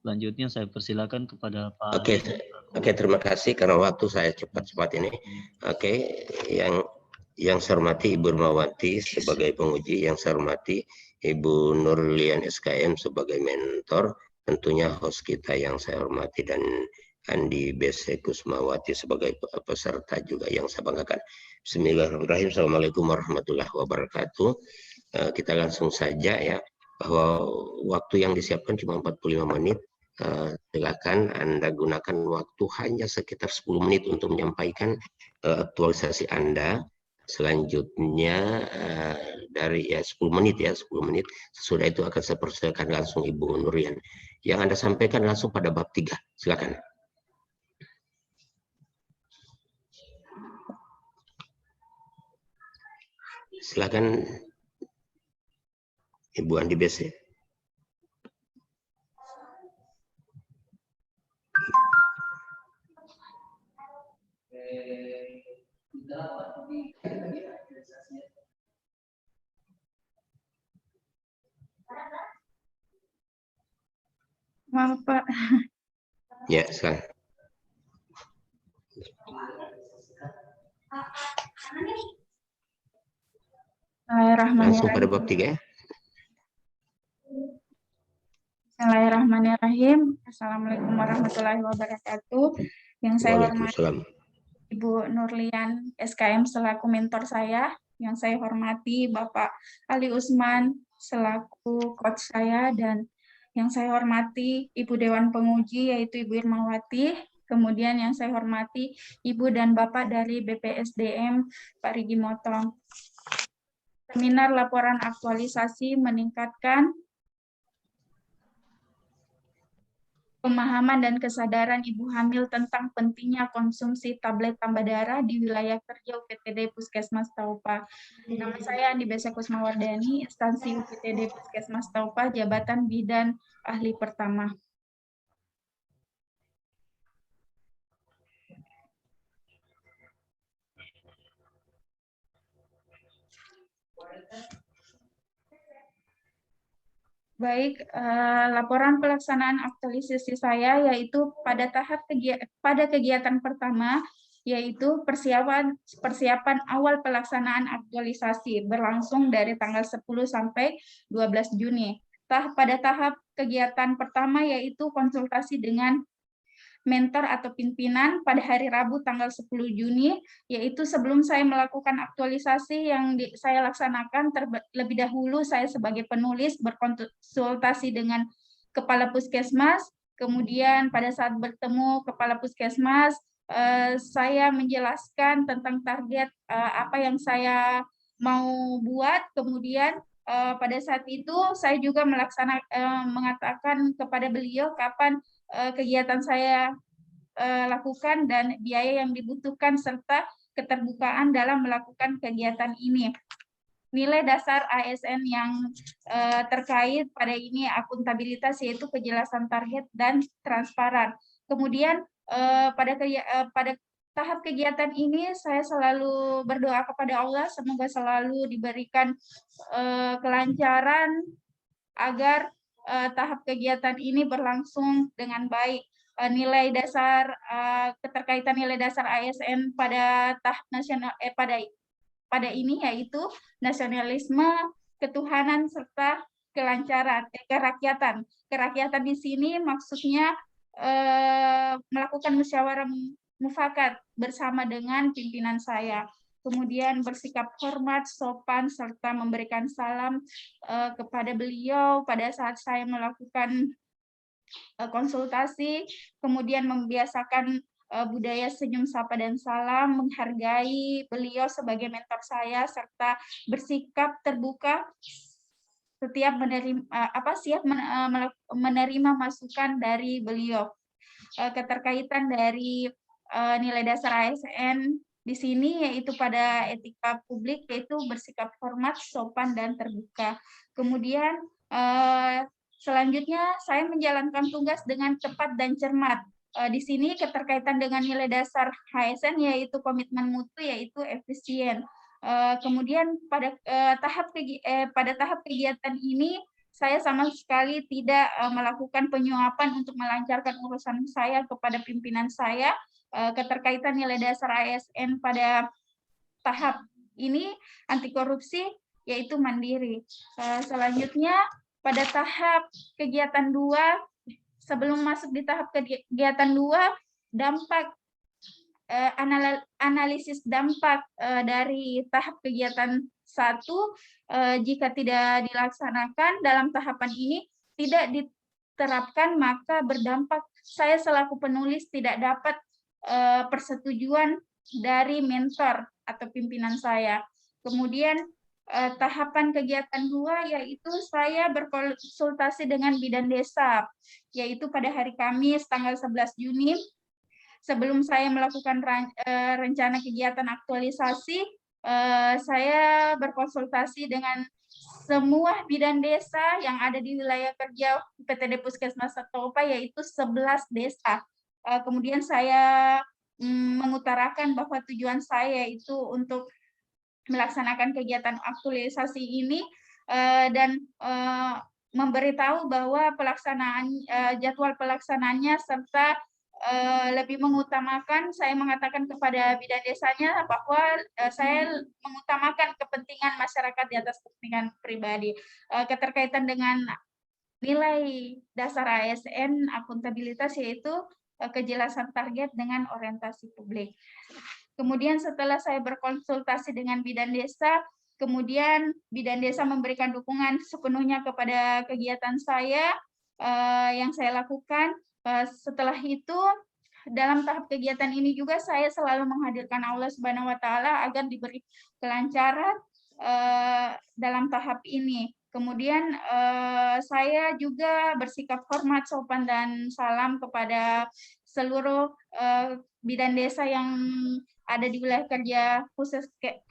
Selanjutnya saya persilakan kepada Pak. Oke, terima kasih karena waktu saya cepat-cepat ini. Oke, yang saya hormati Ibu Irmawati sebagai penguji, yang saya hormati Ibu Nurlian SKM sebagai mentor, tentunya host kita yang saya hormati, dan Andi BC Kusmawati sebagai peserta juga yang saya banggakan. Bismillahirrahmanirrahim. Assalamualaikum warahmatullahi wabarakatuh. Kita langsung saja ya, bahwa waktu yang disiapkan cuma 45 menit. Silakan Anda gunakan waktu hanya sekitar 10 menit untuk menyampaikan aktualisasi Anda. Selanjutnya dari 10 menit ya, 10 menit. Sesudah itu akan saya persilakan langsung Ibu Nurian. Yang Anda sampaikan langsung pada bab 3. Silakan. Silakan Ibu Andi BC. Maaf Pak. Ya, silakan. Langsung pada bab 3 ya. Bismillahirrahmanirrahim. Assalamualaikum warahmatullahi wabarakatuh. Yang saya hormati Ibu Nurlian SKM selaku mentor saya. Yang saya hormati Bapak Ali Usman selaku coach saya, dan yang saya hormati Ibu Dewan Penguji yaitu Ibu Irmawati. Kemudian yang saya hormati Ibu dan Bapak dari BPSDM Pak Rigi Motong. Seminar laporan aktualisasi meningkatkan pemahaman dan kesadaran ibu hamil tentang pentingnya konsumsi tablet tambah darah di wilayah kerja UPTD Puskesmas Taupa. Nama saya Andi Bese Kusmawardani, instansi UPTD Puskesmas Taupa, jabatan bidan ahli pertama. Baik, laporan pelaksanaan aktualisasi saya yaitu pada kegiatan pertama, yaitu persiapan awal pelaksanaan aktualisasi berlangsung dari tanggal 10 sampai 12 Juni. Pada tahap kegiatan pertama yaitu konsultasi dengan mentor atau pimpinan pada hari Rabu tanggal 10 Juni, yaitu sebelum saya melakukan aktualisasi yang saya laksanakan, terlebih dahulu saya sebagai penulis berkonsultasi dengan Kepala Puskesmas, kemudian pada saat bertemu Kepala Puskesmas, saya menjelaskan tentang target apa yang saya mau buat, kemudian pada saat itu saya juga mengatakan kepada beliau kapan kegiatan saya lakukan dan biaya yang dibutuhkan serta keterbukaan dalam melakukan kegiatan ini. Nilai dasar ASN yang terkait pada ini akuntabilitas yaitu kejelasan target dan transparan. Kemudian pada tahap kegiatan ini saya selalu berdoa kepada Allah semoga selalu diberikan kelancaran agar tahap kegiatan ini berlangsung dengan baik. Nilai dasar keterkaitan nilai dasar ASN pada tahap nasional pada ini yaitu nasionalisme, ketuhanan serta kelancaran, kerakyatan. Kerakyatan di sini maksudnya melakukan musyawarah mufakat bersama dengan pimpinan saya. Kemudian bersikap hormat, sopan, serta memberikan salam kepada beliau pada saat saya melakukan konsultasi, kemudian membiasakan budaya senyum, sapa, dan salam, menghargai beliau sebagai mentor saya, serta bersikap terbuka setiap menerima masukan dari beliau. Keterkaitan dari nilai dasar ASN di sini yaitu pada etika publik yaitu bersikap hormat, sopan, dan terbuka. Kemudian selanjutnya saya menjalankan tugas dengan cepat dan cermat. Di sini keterkaitan dengan nilai dasar HSN yaitu komitmen mutu yaitu efisien. Kemudian pada tahap kegiatan ini saya sama sekali tidak melakukan penyuapan untuk melancarkan urusan saya kepada pimpinan saya. Keterkaitan nilai dasar ASN pada tahap ini anti korupsi yaitu mandiri. Selanjutnya pada tahap kegiatan 2, sebelum masuk di tahap kegiatan 2, dampak analisis dampak dari tahap kegiatan 1 jika tidak dilaksanakan dalam tahapan ini tidak diterapkan, maka berdampak saya selaku penulis tidak dapat persetujuan dari mentor atau pimpinan saya. Kemudian tahapan kegiatan 2 yaitu saya berkonsultasi dengan bidan desa, yaitu pada hari Kamis tanggal 11 Juni sebelum saya melakukan rencana kegiatan aktualisasi, saya berkonsultasi dengan semua bidan desa yang ada di wilayah kerja PTD Puskesmas Satopa, yaitu 11 desa. Kemudian saya mengutarakan bahwa tujuan saya itu untuk melaksanakan kegiatan aktualisasi ini dan memberitahu bahwa pelaksanaan jadwal pelaksanaannya serta lebih mengutamakan, saya mengatakan kepada bidan desanya bahwa saya mengutamakan kepentingan masyarakat di atas kepentingan pribadi. Keterkaitan dengan nilai dasar ASN akuntabilitas yaitu kejelasan target dengan orientasi publik. Kemudian setelah saya berkonsultasi dengan bidan desa, kemudian bidan desa memberikan dukungan sepenuhnya kepada kegiatan saya yang saya lakukan. Setelah itu, dalam tahap kegiatan ini juga saya selalu menghadirkan Allah Subhanahu wa Ta'ala agar diberi kelancaran dalam tahap ini. Kemudian saya juga bersikap hormat, sopan, dan salam kepada seluruh bidan desa yang ada di wilayah kerja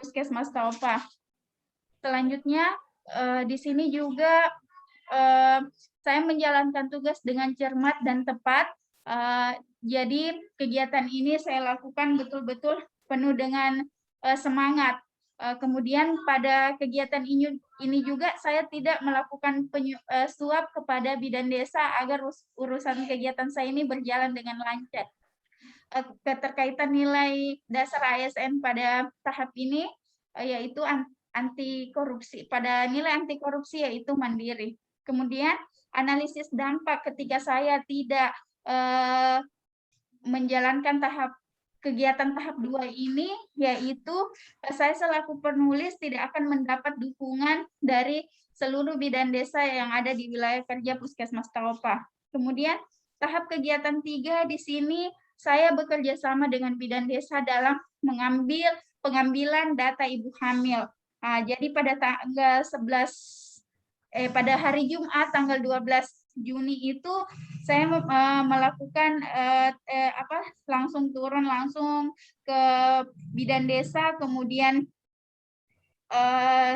Puskesmas Satopa. Selanjutnya, di sini juga saya menjalankan tugas dengan cermat dan tepat. Jadi kegiatan ini saya lakukan betul-betul penuh dengan semangat. Kemudian pada kegiatan ini juga saya tidak melakukan suap kepada bidan desa agar urusan kegiatan saya ini berjalan dengan lancar. Keterkaitan nilai dasar ASN pada tahap ini yaitu anti korupsi. Pada nilai anti korupsi yaitu mandiri. Kemudian analisis dampak ketika saya tidak menjalankan kegiatan tahap 2 ini, yaitu saya selaku penulis tidak akan mendapat dukungan dari seluruh bidan desa yang ada di wilayah kerja Puskesmas Satopa. Kemudian tahap kegiatan 3 di sini saya bekerja sama dengan bidan desa dalam mengambil pengambilan data ibu hamil. Jadi pada tanggal 11 pada hari Jumat tanggal 12 Juni itu saya melakukan langsung turun langsung ke bidan desa, kemudian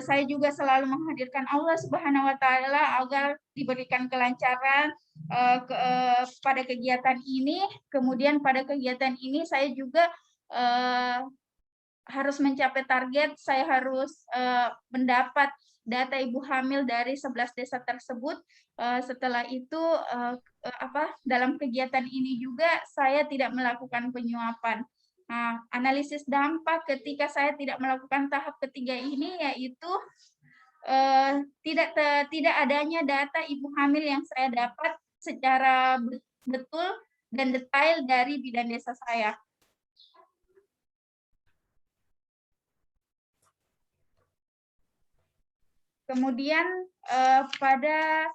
saya juga selalu menghadirkan Allah Subhanahu wa Ta'ala agar diberikan kelancaran pada kegiatan ini. Kemudian pada kegiatan ini saya juga harus mencapai target, saya harus mendapat data ibu hamil dari 11 desa tersebut. Setelah itu dalam kegiatan ini juga saya tidak melakukan penyuapan. Nah, analisis dampak ketika saya tidak melakukan tahap ketiga ini yaitu tidak adanya data ibu hamil yang saya dapat secara betul dan detail dari bidan desa saya. Kemudian pada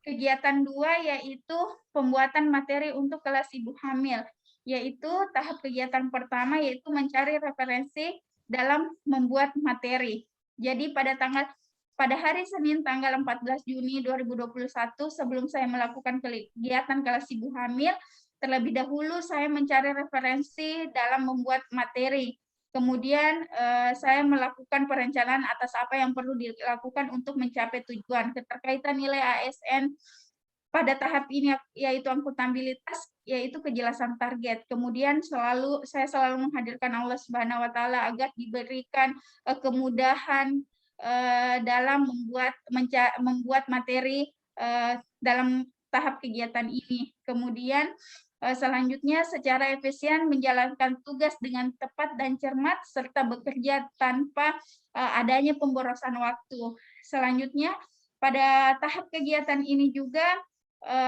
kegiatan 2 yaitu pembuatan materi untuk kelas ibu hamil, yaitu tahap kegiatan pertama yaitu mencari referensi dalam membuat materi. Jadi pada hari Senin tanggal 14 Juni 2021 sebelum saya melakukan kegiatan kelas ibu hamil, terlebih dahulu saya mencari referensi dalam membuat materi. Kemudian saya melakukan perencanaan atas apa yang perlu dilakukan untuk mencapai tujuan. Keterkaitan nilai ASN pada tahap ini yaitu akuntabilitas, yaitu kejelasan target. Kemudian saya selalu menghadirkan Allah Subhanahu wa Ta'ala agar diberikan kemudahan dalam membuat materi dalam tahap kegiatan ini. Kemudian selanjutnya secara efisien menjalankan tugas dengan tepat dan cermat serta bekerja tanpa adanya pemborosan waktu. Selanjutnya pada tahap kegiatan ini juga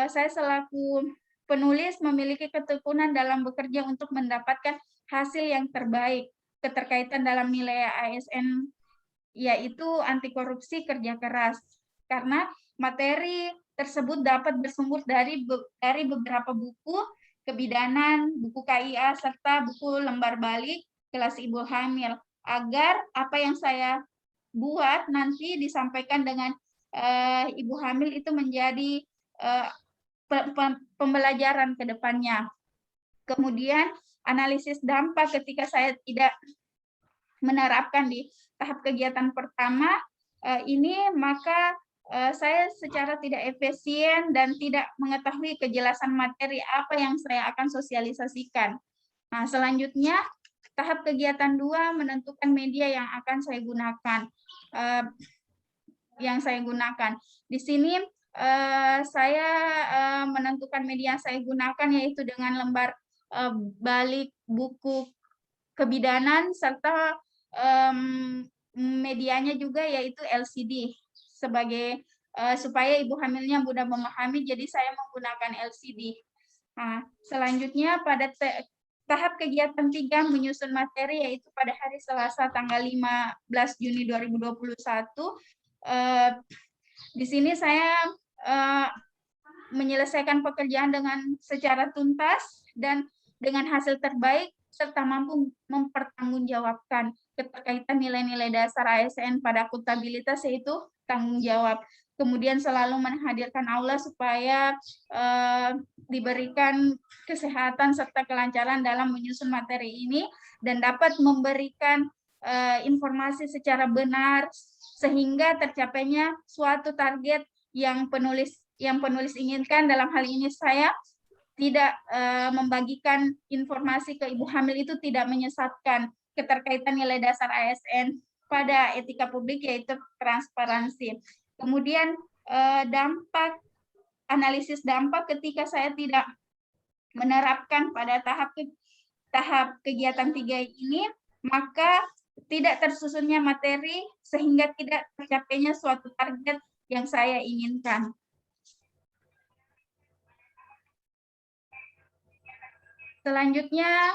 saya selaku penulis memiliki ketekunan dalam bekerja untuk mendapatkan hasil yang terbaik. Keterkaitan dalam nilai ASN yaitu anti korupsi kerja keras, karena materi tersebut dapat bersumber dari beberapa buku kebidanan, buku KIA, serta buku lembar balik kelas ibu hamil, agar apa yang saya buat nanti disampaikan dengan ibu hamil itu menjadi pembelajaran ke depannya. Kemudian analisis dampak ketika saya tidak menerapkan di tahap kegiatan pertama ini, maka saya secara tidak efisien dan tidak mengetahui kejelasan materi apa yang saya akan sosialisasikan. Nah, selanjutnya tahap kegiatan 2 menentukan media yang akan saya gunakan. Di sini saya menentukan media yang saya gunakan yaitu dengan lembar balik buku kebidanan serta medianya juga yaitu LCD sebagai supaya ibu hamilnya mudah memahami, jadi saya menggunakan LCD. Nah, selanjutnya pada tahap kegiatan 3 menyusun materi yaitu pada hari Selasa tanggal 15 Juni 2021. Di sini saya menyelesaikan pekerjaan dengan secara tuntas dan dengan hasil terbaik serta mampu mempertanggungjawabkan keterkaitan nilai-nilai dasar ASN pada akuntabilitas yaitu tanggung jawab. Kemudian selalu menghadirkan aula supaya diberikan kesehatan serta kelancaran dalam menyusun materi ini dan dapat memberikan informasi secara benar sehingga tercapainya suatu target yang penulis inginkan. Dalam hal ini saya tidak membagikan informasi ke ibu hamil itu tidak menyesatkan keterkaitan nilai dasar ASN pada etika publik yaitu transparansi. Kemudian analisis dampak ketika saya tidak menerapkan pada tahap kegiatan 3 ini, maka tidak tersusunnya materi sehingga tidak tercapainya suatu target yang saya inginkan. Selanjutnya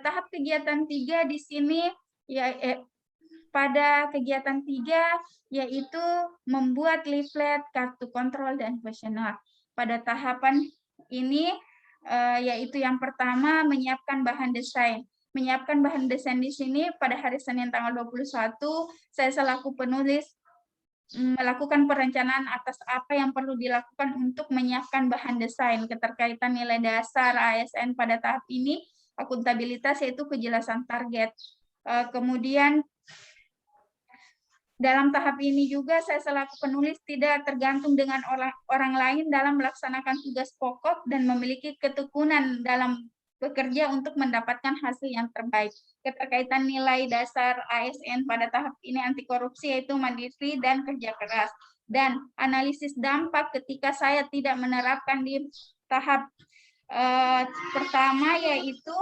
tahap kegiatan 3 di sini ya pada kegiatan 3 yaitu membuat leaflet, kartu kontrol dan kuesioner. Pada tahapan ini yaitu yang pertama menyiapkan bahan desain. Menyiapkan bahan desain di sini pada hari Senin tanggal 21 saya selaku penulis melakukan perencanaan atas apa yang perlu dilakukan untuk menyiapkan bahan desain keterkaitan nilai dasar ASN pada tahap ini, akuntabilitas yaitu kejelasan target. Kemudian dalam tahap ini juga saya selaku penulis tidak tergantung dengan orang lain dalam melaksanakan tugas pokok dan memiliki ketekunan dalam bekerja untuk mendapatkan hasil yang terbaik. Keterkaitan nilai dasar ASN pada tahap ini anti korupsi yaitu mandiri dan kerja keras. Dan analisis dampak ketika saya tidak menerapkan di tahap pertama yaitu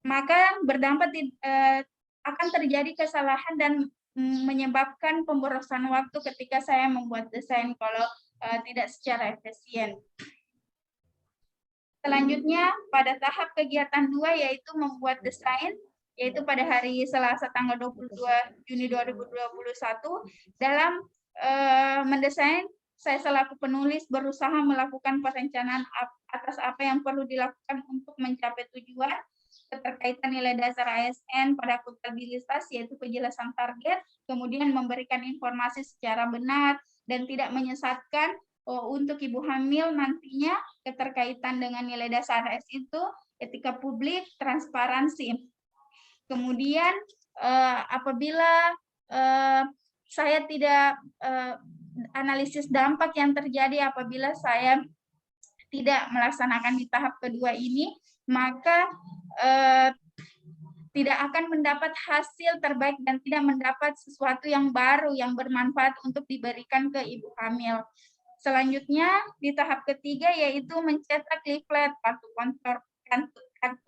maka berdampak akan terjadi kesalahan dan menyebabkan pemborosan waktu ketika saya membuat desain kalau tidak secara efisien. Selanjutnya pada tahap kegiatan 2 yaitu membuat desain yaitu pada hari Selasa tanggal 22 Juni 2021 dalam mendesain saya selaku penulis berusaha melakukan perencanaan atas apa yang perlu dilakukan untuk mencapai tujuan keterkaitan nilai dasar ASN pada akuntabilitas yaitu kejelasan target, kemudian memberikan informasi secara benar dan tidak menyesatkan untuk ibu hamil nantinya keterkaitan dengan nilai dasar ASN itu etika publik, transparansi. Kemudian apabila saya tidak analisis dampak yang terjadi apabila saya tidak melaksanakan di tahap kedua ini, maka tidak akan mendapat hasil terbaik dan tidak mendapat sesuatu yang baru yang bermanfaat untuk diberikan ke ibu hamil. Selanjutnya di tahap ketiga yaitu mencetak leaflet, kartu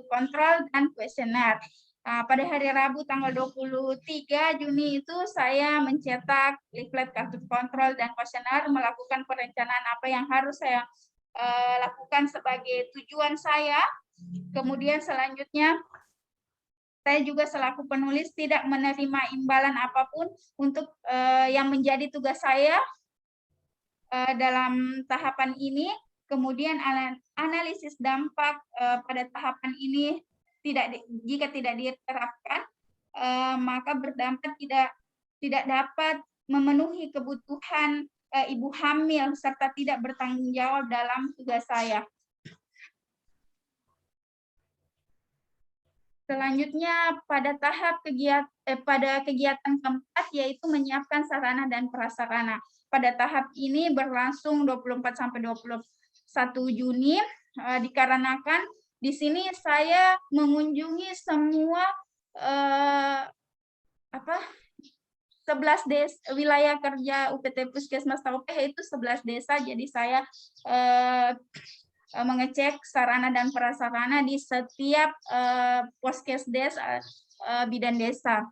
kontrol dan kuesioner. Pada hari Rabu tanggal 23 Juni itu saya mencetak leaflet, kartu kontrol dan kuesioner, melakukan perencanaan apa yang harus saya lakukan sebagai tujuan saya. Kemudian selanjutnya saya juga selaku penulis tidak menerima imbalan apapun untuk yang menjadi tugas saya dalam tahapan ini. Kemudian analisis dampak pada tahapan ini jika tidak diterapkan maka berdampak tidak dapat memenuhi kebutuhan ibu hamil serta tidak bertanggung jawab dalam tugas saya. Selanjutnya pada tahap kegiatan keempat yaitu menyiapkan sarana dan prasarana. Pada tahap ini berlangsung 24 sampai 21 Juni dikarenakan di sini saya mengunjungi semua 11 desa wilayah kerja UPT Puskesmas Taupe, yaitu 11 desa. Jadi saya mengecek sarana dan prasarana di setiap Puskesdes bidan desa.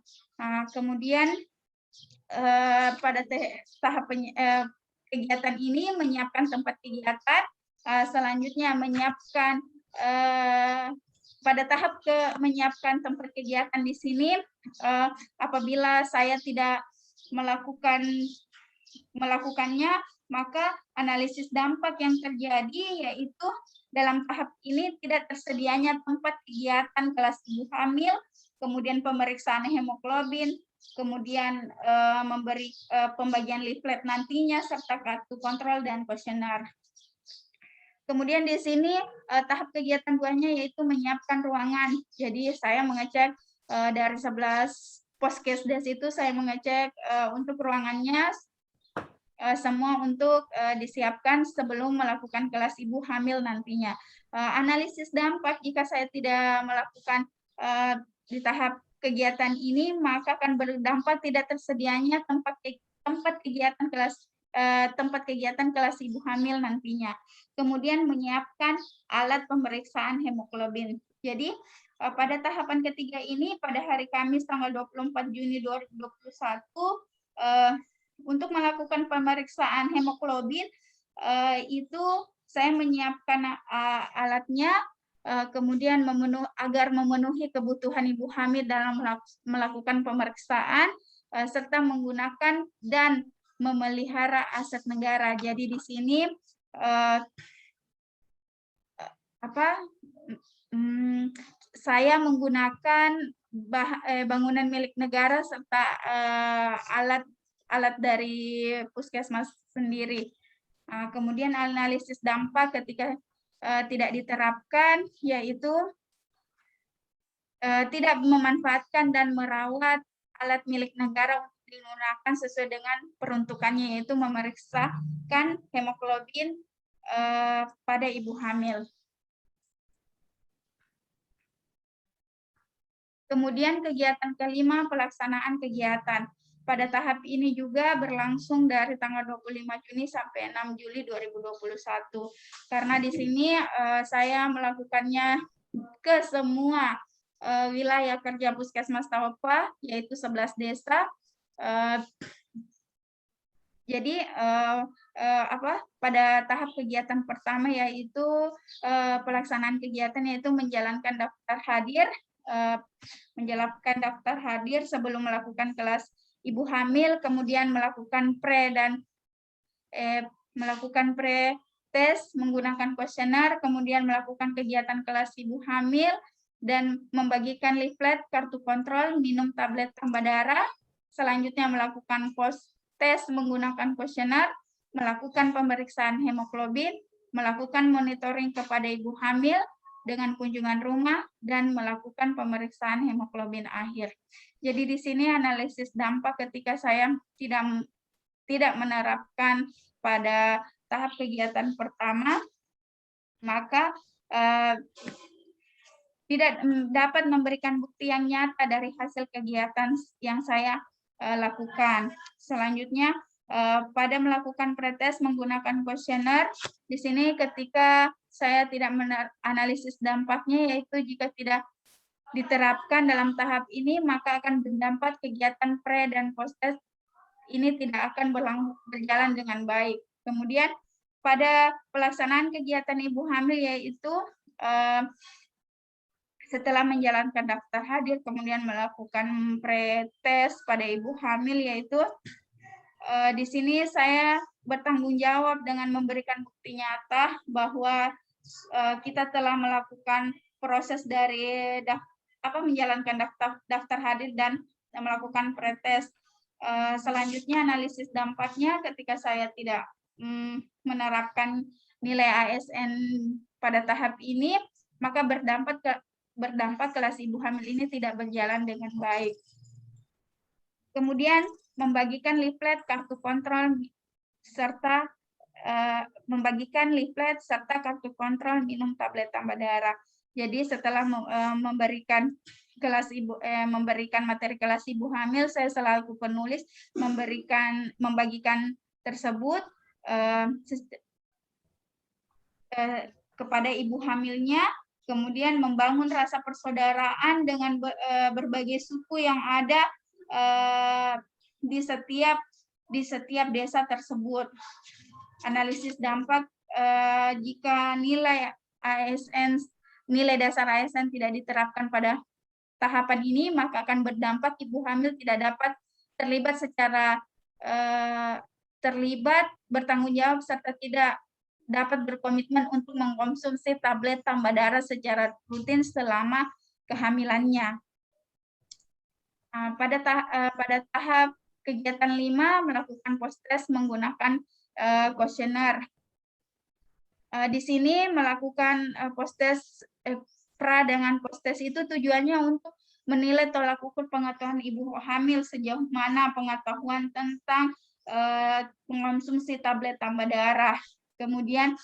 Kemudian pada tahap kegiatan ini menyiapkan tempat kegiatan, selanjutnya menyiapkan pada tahap menyiapkan tempat kegiatan di sini, apabila saya tidak melakukannya, maka analisis dampak yang terjadi yaitu dalam tahap ini tidak tersedianya tempat kegiatan kelas ibu hamil, kemudian pemeriksaan hemoglobin, kemudian memberi pembagian leaflet nantinya, serta kartu kontrol dan kuesioner. Kemudian di sini tahap kegiatan buahnya yaitu menyiapkan ruangan. Jadi saya mengecek dari 11 Puskesdes itu, saya mengecek untuk ruangannya semua untuk disiapkan sebelum melakukan kelas ibu hamil nantinya. Analisis dampak jika saya tidak melakukan di tahap kegiatan ini, maka akan berdampak tidak tersedianya tempat kegiatan kelas ibu hamil nantinya. Kemudian menyiapkan alat pemeriksaan hemoglobin. Jadi pada tahapan ketiga ini pada hari Kamis tanggal 24 Juni 2021 untuk melakukan pemeriksaan hemoglobin itu saya menyiapkan alatnya, kemudian agar memenuhi kebutuhan ibu hamil dalam melakukan pemeriksaan, serta menggunakan dan memelihara aset negara. Jadi di sini saya menggunakan bangunan milik negara serta alat dari puskesmas sendiri. Kemudian analisis dampak ketika tidak diterapkan yaitu tidak memanfaatkan dan merawat alat milik negara untuk digunakan sesuai dengan peruntukannya, yaitu memeriksakan hemoglobin pada ibu hamil. Kemudian kegiatan kelima, pelaksanaan kegiatan. Pada tahap ini juga berlangsung dari tanggal 25 Juni sampai 6 Juli 2021. Karena di sini saya melakukannya ke semua wilayah kerja Puskesmas Taupa, yaitu 11 desa. Jadi pada tahap kegiatan pertama yaitu pelaksanaan kegiatan yaitu menjalankan daftar hadir sebelum melakukan kelas ibu hamil, kemudian melakukan pre-tes menggunakan kuesioner, kemudian melakukan kegiatan kelas ibu hamil dan membagikan leaflet, kartu kontrol, minum tablet tambah darah. Selanjutnya melakukan post-tes menggunakan kuesioner, melakukan pemeriksaan hemoglobin, melakukan monitoring kepada ibu hamil dengan kunjungan rumah, dan melakukan pemeriksaan hemoglobin akhir. Jadi di sini analisis dampak ketika saya tidak menerapkan pada tahap kegiatan pertama, maka tidak dapat memberikan bukti yang nyata dari hasil kegiatan yang saya lakukan. Selanjutnya, pada melakukan pretest menggunakan kuesioner, di sini ketika saya tidak menganalisis dampaknya, yaitu jika tidak diterapkan dalam tahap ini, maka akan berdampak kegiatan pre dan post test ini tidak akan berjalan dengan baik. Kemudian pada pelaksanaan kegiatan ibu hamil, yaitu setelah menjalankan daftar hadir, kemudian melakukan pretest pada ibu hamil, yaitu di sini saya bertanggung jawab dengan memberikan bukti nyata bahwa kita telah melakukan proses dari menjalankan daftar hadir dan melakukan pretest. Selanjutnya analisis dampaknya ketika saya tidak menerapkan nilai ASN pada tahap ini, maka berdampak kelas ibu hamil ini tidak berjalan dengan baik. Kemudian membagikan leaflet kartu kontrol serta kartu kontrol minum tablet tambah darah. Jadi setelah memberikan materi kelas ibu hamil, saya selaku penulis membagikan tersebut kepada ibu hamilnya, kemudian membangun rasa persaudaraan dengan berbagai suku yang ada di setiap desa tersebut. Analisis dampak jika nilai dasar ASN tidak diterapkan pada tahapan ini, maka akan berdampak ibu hamil tidak dapat terlibat bertanggung jawab serta tidak dapat berkomitmen untuk mengkonsumsi tablet tambah darah secara rutin selama kehamilannya. Pada tahap kegiatan 5, melakukan post-test menggunakan kuesioner. Di sini melakukan post-test pra dengan post-test itu tujuannya untuk menilai tolak ukur pengetahuan ibu hamil sejauh mana pengetahuan tentang mengkonsumsi tablet tambah darah. Kemudian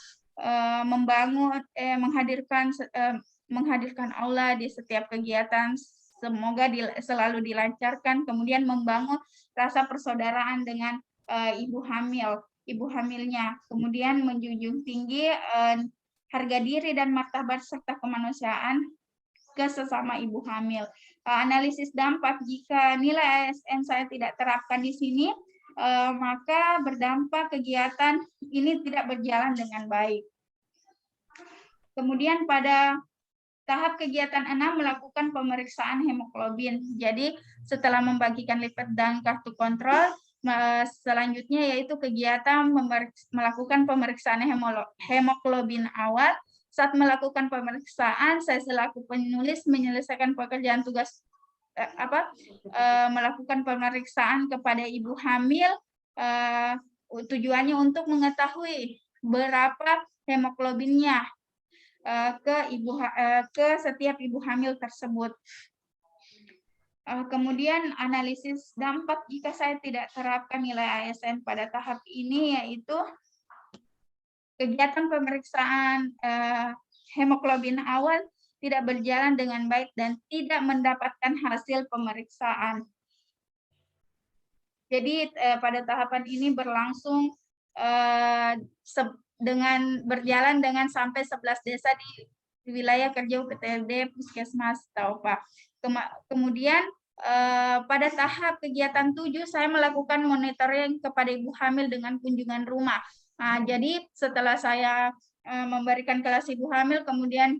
menghadirkan aula di setiap kegiatan, semoga selalu dilancarkan. Kemudian membangun rasa persaudaraan dengan ibu hamilnya. Kemudian menjunjung tinggi harga diri dan martabat serta kemanusiaan ke sesama ibu hamil. Analisis dampak jika nilai ASN saya tidak terapkan di sini, maka berdampak kegiatan ini tidak berjalan dengan baik. Kemudian pada tahap kegiatan 6, melakukan pemeriksaan hemoglobin. Jadi setelah membagikan leaflet dan kartu kontrol, selanjutnya yaitu kegiatan melakukan pemeriksaan hemoglobin awal. Saat melakukan pemeriksaan, saya selaku penulis menyelesaikan pekerjaan tugas melakukan pemeriksaan kepada ibu hamil, tujuannya untuk mengetahui berapa hemoglobinnya ke setiap ibu hamil tersebut. Kemudian analisis dampak jika saya tidak terapkan nilai ASN pada tahap ini, yaitu kegiatan pemeriksaan hemoglobin awal tidak berjalan dengan baik dan tidak mendapatkan hasil pemeriksaan. Jadi pada tahapan ini berlangsung berjalan dengan sampai 11 desa di wilayah kerja UPTD Puskesmas Taupa. Kemudian pada tahap kegiatan 7, saya melakukan monitoring kepada ibu hamil dengan kunjungan rumah. Jadi setelah saya memberikan kelas ibu hamil, kemudian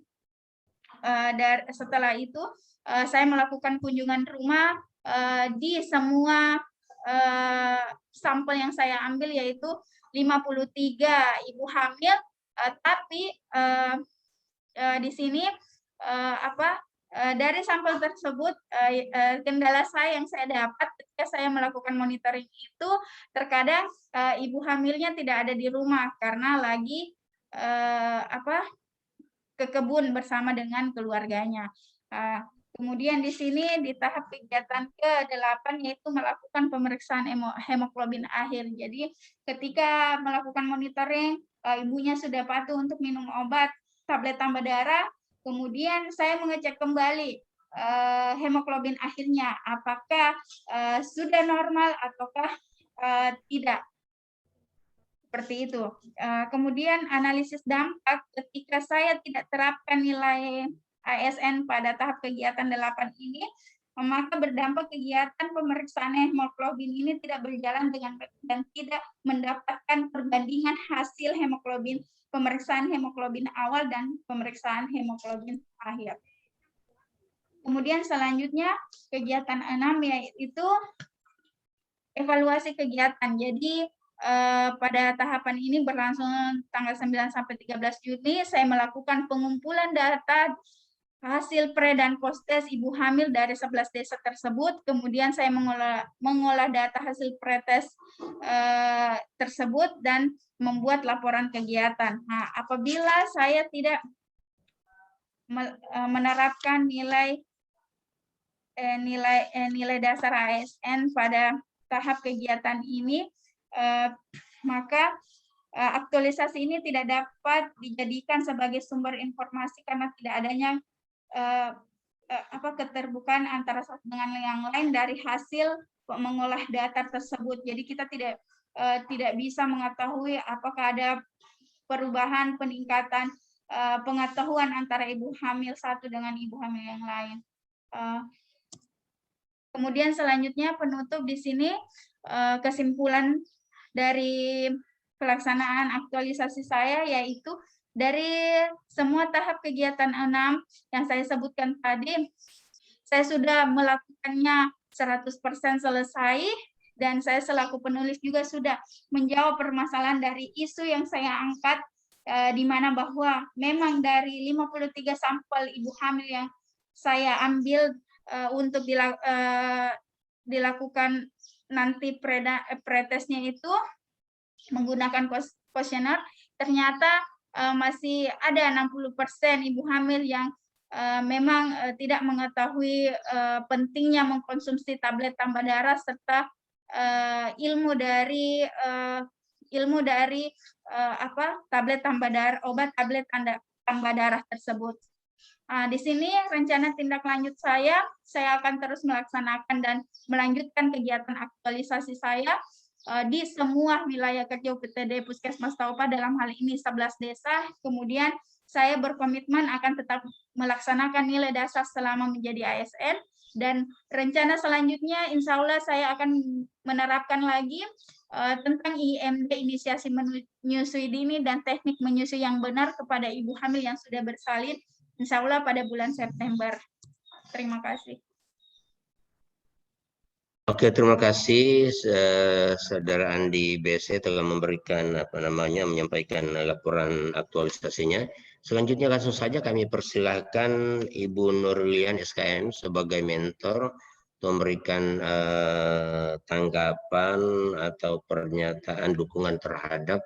setelah itu saya melakukan kunjungan rumah di semua sampel yang saya ambil, yaitu 53 ibu hamil, tapi di sini dari sampel tersebut kendala yang saya dapat ketika saya melakukan monitoring itu, terkadang ibu hamilnya tidak ada di rumah karena lagi ke kebun bersama dengan keluarganya. Kemudian di sini di tahap kegiatan ke-8 yaitu melakukan pemeriksaan hemoglobin akhir. Jadi ketika melakukan monitoring, ibunya sudah patuh untuk minum obat tablet tambah darah, Kemudian saya mengecek kembali hemoglobin akhirnya, apakah sudah normal ataukah tidak. Seperti itu. Kemudian analisis dampak ketika saya tidak terapkan nilai ASN pada tahap kegiatan 8 ini, maka berdampak kegiatan pemeriksaan hemoglobin ini tidak berjalan dengan baik dan tidak mendapatkan perbandingan hasil hemoglobin, pemeriksaan hemoglobin awal dan pemeriksaan hemoglobin akhir. Kemudian selanjutnya kegiatan 6 yaitu evaluasi kegiatan. Jadi pada tahapan ini berlangsung tanggal 9 sampai 13 Juni, saya melakukan pengumpulan data hasil pre dan post tes ibu hamil dari 11 desa tersebut. Kemudian saya mengolah data hasil pre-tes tersebut dan membuat laporan kegiatan. Nah, apabila saya tidak menerapkan nilai dasar ASN pada tahap kegiatan ini, maka aktualisasi ini tidak dapat dijadikan sebagai sumber informasi karena tidak adanya keterbukaan antara satu dengan yang lain dari hasil mengolah data tersebut. Jadi kita tidak bisa mengetahui apakah ada perubahan peningkatan pengetahuan antara ibu hamil satu dengan ibu hamil yang lain. Kemudian selanjutnya penutup di sini kesimpulan dari pelaksanaan aktualisasi saya yaitu dari semua tahap kegiatan 6 yang saya sebutkan tadi, saya sudah melakukannya 100% selesai dan saya selaku penulis juga sudah menjawab permasalahan dari isu yang saya angkat, di mana bahwa memang dari 53 sampel ibu hamil yang saya ambil untuk dilakukan nanti pretesnya itu menggunakan kuesioner, ternyata masih ada 60% ibu hamil yang memang tidak mengetahui pentingnya mengkonsumsi tablet tambah darah serta ilmu dari tablet tambah darah, obat tablet tambah darah tersebut. Di sini rencana tindak lanjut saya akan terus melaksanakan dan melanjutkan kegiatan aktualisasi saya di semua wilayah kerja UPTD Puskesmas Taupa, dalam hal ini 11 desa. Kemudian saya berkomitmen akan tetap melaksanakan nilai dasar selama menjadi ASN, dan rencana selanjutnya insya Allah saya akan menerapkan lagi tentang IMD, inisiasi menyusui dini dan teknik menyusui yang benar kepada ibu hamil yang sudah bersalin, insya Allah pada bulan September. Terima kasih. Oke, terima kasih Saudara Andi BC telah memberikan menyampaikan laporan aktualisasinya. Selanjutnya langsung saja kami persilahkan Ibu Nurlian SKN sebagai mentor memberikan tanggapan atau pernyataan dukungan terhadap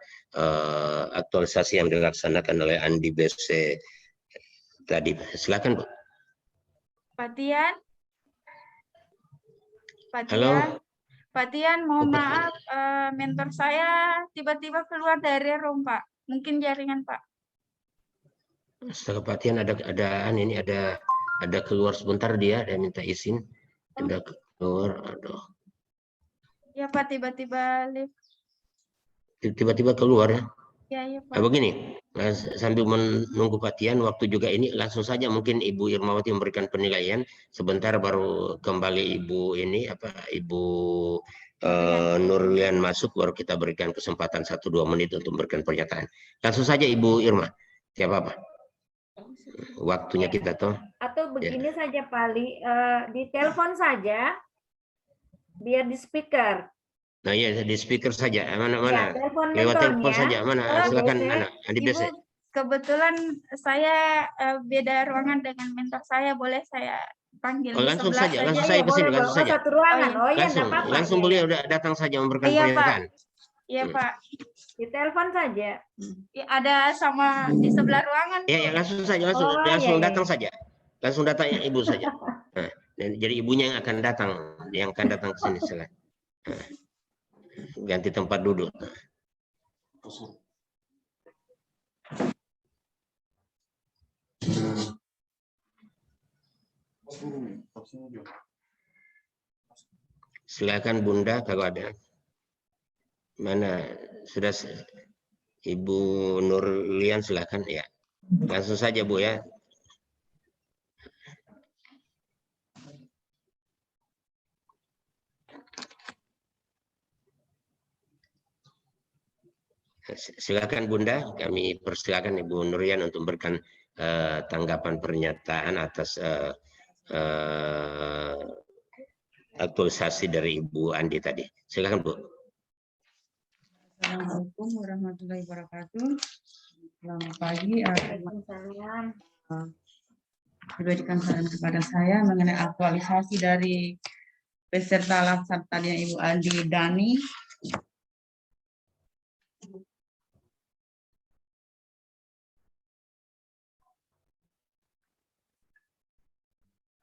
aktualisasi yang dilaksanakan oleh Andi BC tadi. Silakan, Bu. Pak Tian. Halo. Pak Tian, mohon maaf, mentor saya tiba-tiba keluar dari room, Pak. Mungkin jaringan, Pak. Setelah Pak Tian ada keluar sebentar, dia minta izin. Ada keluar, aduh. Ya, Pak, tiba-tiba lift. Tiba-tiba keluar ya. Ya, Pak. Nah, begini, sambil menunggu Pak Tian, waktu juga ini langsung saja mungkin Ibu Irmawati memberikan penilaian, sebentar baru kembali Ibu Nurlian masuk, baru kita berikan kesempatan 1-2 menit untuk memberikan pernyataan. Langsung saja Ibu Irma, siapa apa? Waktunya kita toh. Atau begini saja Pali, di telepon saja, biar di speaker. Nah ya, di speaker saja. Mana? Ya, Lewat telepon saja. Mana? Silakan anak. Andi BC. Kebetulan saya beda ruangan dengan mentor saya, boleh saya panggil langsung sebelah saja. Langsung saya kesini, langsung saja. Satu ruangan. Langsung beliau datang saja memberikan pernyataan. Iya, Pak. Di telepon saja. Ya, ada sama di sebelah ruangan. Ya, langsung saja, langsung datang saja. Langsung datang Ibu saja. Nah, jadi ibunya yang akan datang ke sini silakan. Ganti tempat duduk. Silakan Bunda kalau ada. Mana sudah Ibu Nurlian, silakan ya. Langsung saja Bu ya. Silakan Bunda, kami persilakan Ibu Nurlian untuk memberikan tanggapan pernyataan atas aktualisasi dari Ibu Andi tadi. Silakan Bu. Assalamualaikum warahmatullahi wabarakatuh. Selamat pagi. Waalaikumsalam. Diberikan saran kepada saya mengenai aktualisasi dari peserta laksana tadi yang Ibu Andi Dani.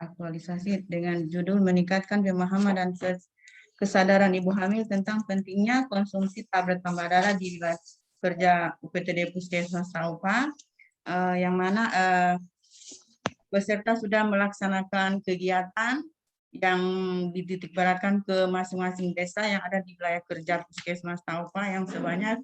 Aktualisasi dengan judul meningkatkan pemahaman dan kesadaran ibu hamil tentang pentingnya konsumsi tablet tambah darah di wilayah kerja UPTD Puskesmas Taupa, yang mana peserta sudah melaksanakan kegiatan yang dititik beratkan ke masing-masing desa yang ada di wilayah kerja Puskesmas Taupa yang sebanyak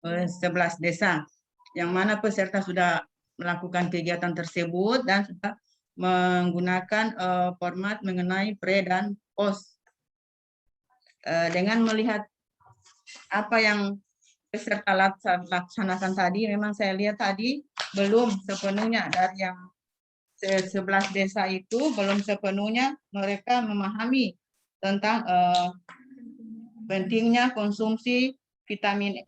11 desa, yang mana peserta sudah melakukan kegiatan tersebut dan sudah menggunakan format mengenai pre dan post. Dengan melihat apa yang peserta laksanakan tadi, memang saya lihat tadi belum sepenuhnya dari yang 11 desa itu belum sepenuhnya mereka memahami tentang pentingnya konsumsi vitamin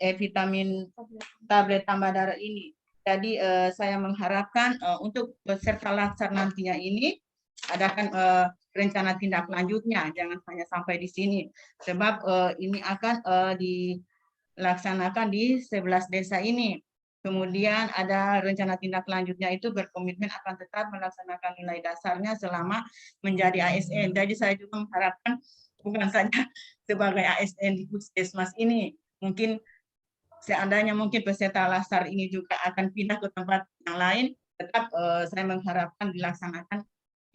tablet tambah darah ini. Jadi saya mengharapkan untuk peserta laksana nantinya ini adakan rencana tindak lanjutnya, jangan hanya sampai di sini. Sebab ini akan dilaksanakan di 11 desa ini. Kemudian ada rencana tindak lanjutnya itu berkomitmen akan tetap melaksanakan nilai dasarnya selama menjadi ASN. Jadi saya juga mengharapkan bukan saja sebagai ASN di Puskesmas ini, mungkin seandainya mungkin peserta lasar ini juga akan pindah ke tempat yang lain, tetap saya mengharapkan dilaksanakan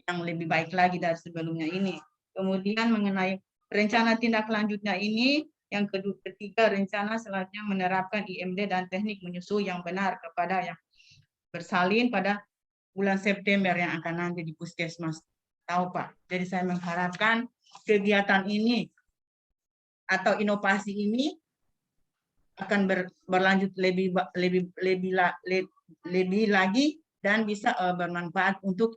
yang lebih baik lagi dari sebelumnya ini. Kemudian mengenai rencana tindak lanjutnya ini, yang ketiga rencana selanjutnya menerapkan IMD dan teknik menyusui yang benar kepada yang bersalin pada bulan September yang akan nanti di Puskesmas Taupa. Jadi saya mengharapkan kegiatan ini atau inovasi ini akan berlanjut lebih lagi dan bisa bermanfaat untuk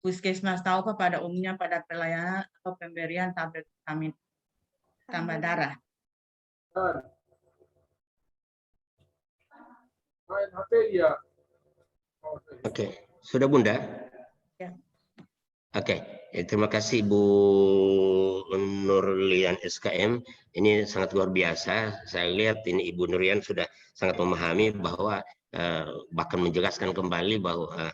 Puskesmas Taupa pada umumnya pada pelayanan atau pemberian tablet vitamin tambah darah. Oke, sudah Bunda? Ya. Oke, terima kasih Ibu Nurlian SKM. Ini sangat luar biasa. Saya lihat ini Ibu Nurlian sudah sangat memahami bahwa bahkan menjelaskan kembali bahwa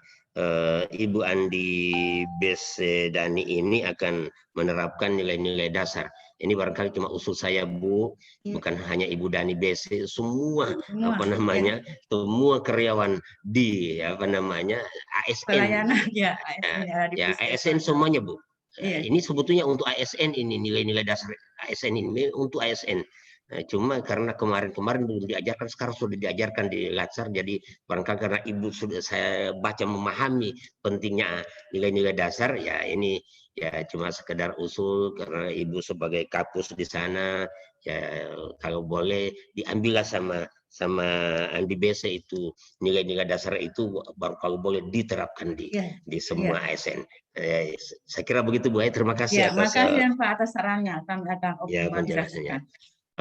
Ibu Andi BC Dani ini akan menerapkan nilai-nilai dasar. Ini barangkali cuma usul saya Bu, bukan hanya Ibu Dani BC, semua apa namanya, semua karyawan di ASN. Pelayanan ASN semuanya Bu. Ini sebetulnya untuk ASN ini, nilai-nilai dasar ASN ini untuk ASN. Cuma karena kemarin belum diajarkan, sekarang sudah diajarkan di Latsar, jadi barangkali karena Ibu sudah saya baca memahami pentingnya nilai-nilai dasar, ya ini ya cuma sekedar usul karena Ibu sebagai kapus di sana, ya kalau boleh diambillah sama Andi BC itu nilai-nilai dasar itu baru kalau boleh diterapkan di semua ASN. Saya kira begitu Bu. Terima kasih atas Pak atas sarannya, kami akan optimalisasikan.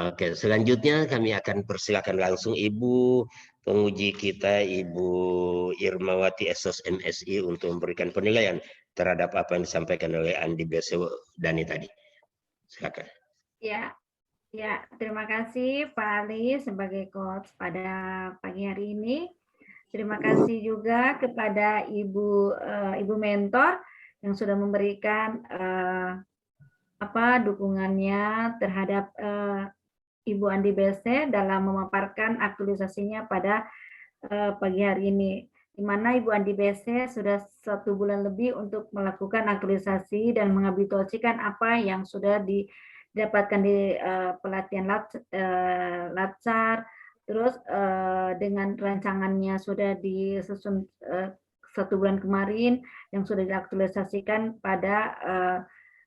Oke, selanjutnya kami akan persilakan langsung Ibu penguji kita, Ibu Irmawati SOS MSI untuk memberikan penilaian terhadap apa yang disampaikan oleh Andi BC Dani tadi. Silakan. Ya, terima kasih Pak Ali sebagai coach pada pagi hari ini. Terima kasih juga kepada Ibu mentor yang sudah memberikan dukungannya terhadap Ibu Andi BC dalam memaparkan aktualisasinya pada pagi hari ini. di mana Ibu Andi BC sudah 1 bulan lebih untuk melakukan aktualisasi dan mengabitosikan apa yang sudah didapatkan di pelatihan Latsar, terus dengan rancangannya sudah disusun 1 bulan kemarin yang sudah diaktualisasikan pada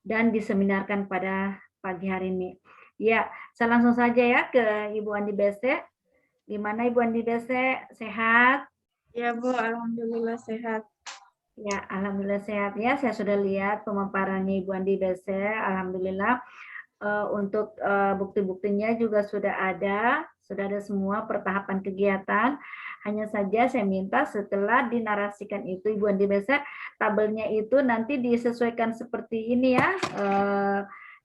dan diseminarkan pada pagi hari ini. Ya, saya langsung saja ya ke Ibu Andi BC. Gimana Ibu Andi BC, sehat? Ya Bu, alhamdulillah sehat. Ya, alhamdulillah sehat ya. Saya sudah lihat pemaparannya Ibu Andi BC, alhamdulillah. Untuk bukti-buktinya juga sudah ada semua pertahapan kegiatan. Hanya saja saya minta setelah dinarasikan itu Ibu Andi BC, tabelnya itu nanti disesuaikan seperti ini ya.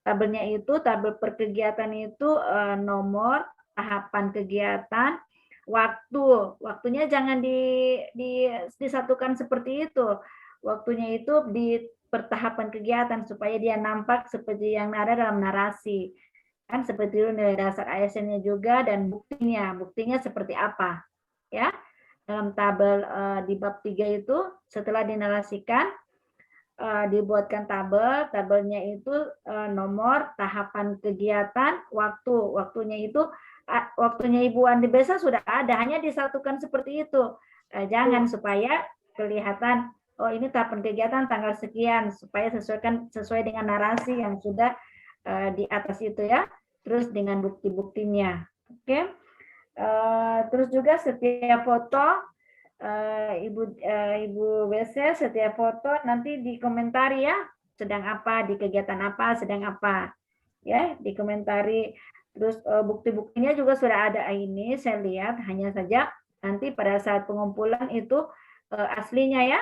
Tabelnya itu, tabel per kegiatan itu nomor, tahapan kegiatan, waktunya jangan disatukan seperti itu. Waktunya itu di pertahapan kegiatan supaya dia nampak seperti yang ada dalam narasi. Kan seperti itu nilai dasar ASN-nya juga dan buktinya seperti apa. Ya. Dalam tabel di bab 3 itu setelah dinarasikan dibuatkan tabelnya itu nomor, tahapan kegiatan, waktunya itu waktunya Ibu Andi BC sudah ada, hanya disatukan seperti itu. Jangan supaya kelihatan oh ini tahapan kegiatan tanggal sekian, supaya sesuai dengan narasi yang sudah di atas itu ya. Terus dengan bukti-buktinya. Oke. Terus juga setiap foto Ibu BC, setiap foto nanti dikomentari ya, sedang apa, di kegiatan apa, sedang apa. Ya, dikomentari. Terus bukti-buktinya juga sudah ada ini, saya lihat, hanya saja nanti pada saat pengumpulan itu aslinya ya,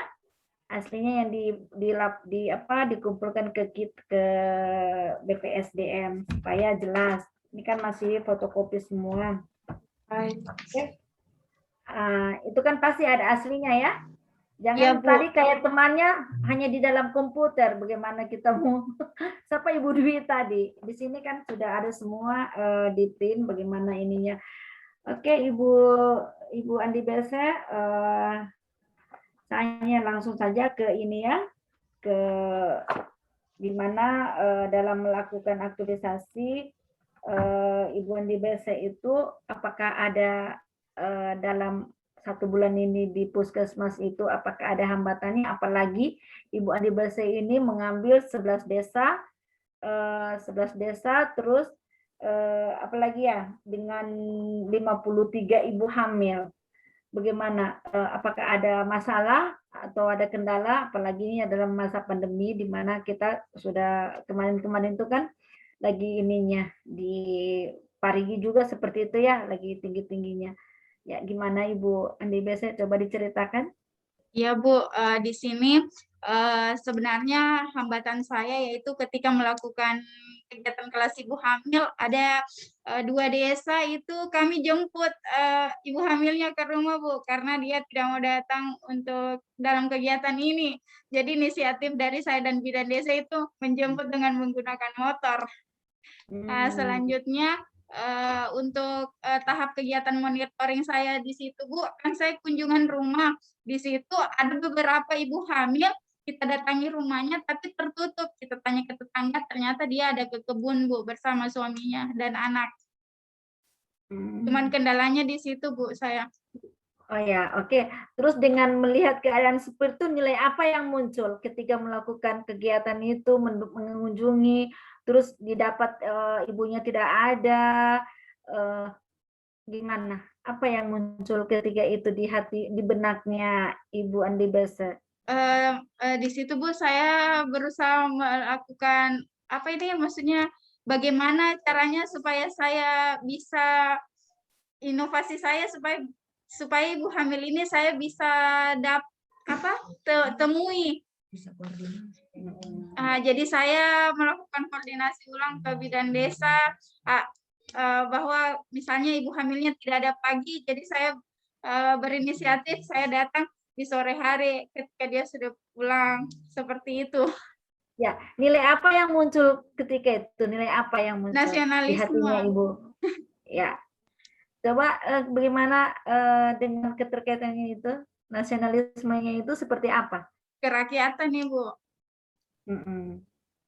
aslinya yang dikumpulkan ke BPSDM supaya jelas. Ini kan masih fotokopi semua. Baik. Oke. Itu kan pasti ada aslinya ya. Jangan tadi kayak temannya hanya di dalam komputer. Bagaimana kita mau siapa Ibu Dwi tadi? Di sini kan sudah ada semua di print bagaimana ininya. Oke, Ibu Andi BC, saya langsung saja ke ini ya, ke dimana dalam melakukan aktualisasi Ibu Andi BC itu apakah ada dalam 1 bulan ini di puskesmas itu apakah ada hambatannya, apalagi Ibu Andi BC ini mengambil 11 desa terus apalagi ya dengan 53 ibu hamil. Bagaimana apakah ada masalah atau ada kendala, apalagi ini adalah masa pandemi di mana kita sudah kemarin itu kan lagi ininya di Parigi juga seperti itu ya, lagi tinggi-tingginya. Ya, gimana Ibu Andi BC, coba diceritakan? Ya Bu, di sini sebenarnya hambatan saya yaitu ketika melakukan kegiatan kelas ibu hamil, ada 2 desa itu kami jemput ibu hamilnya ke rumah Bu, karena dia tidak mau datang untuk dalam kegiatan ini. Jadi inisiatif dari saya dan bidan desa itu menjemput dengan menggunakan motor. Selanjutnya untuk tahap kegiatan monitoring saya di situ Bu, kan saya kunjungan rumah. Di situ ada beberapa ibu hamil, kita datangi rumahnya tapi tertutup. Kita tanya ke tetangga, ternyata dia ada ke kebun Bu bersama suaminya dan anak. Cuman kendalanya di situ Bu saya. Oh ya, oke. Terus dengan melihat keadaan seperti itu, nilai apa yang muncul ketika melakukan kegiatan itu, mengunjungi, terus didapat ibunya tidak ada, gimana? Apa yang muncul ketika itu di benaknya Ibu Andi BC? Di situ Bu saya berusaha melakukan apa ini maksudnya bagaimana caranya supaya saya bisa inovasi saya supaya ibu hamil ini saya bisa temui. Jadi saya melakukan koordinasi ulang ke bidan desa bahwa misalnya ibu hamilnya tidak ada pagi, jadi saya berinisiatif saya datang di sore hari ketika dia sudah pulang, seperti itu. Ya, nilai apa yang muncul ketika itu? Nilai apa yang muncul di hatinya Ibu? Ya. Coba bagaimana dengan keterkaitannya itu, nasionalismenya itu seperti apa? Kerakyatan, Ibu.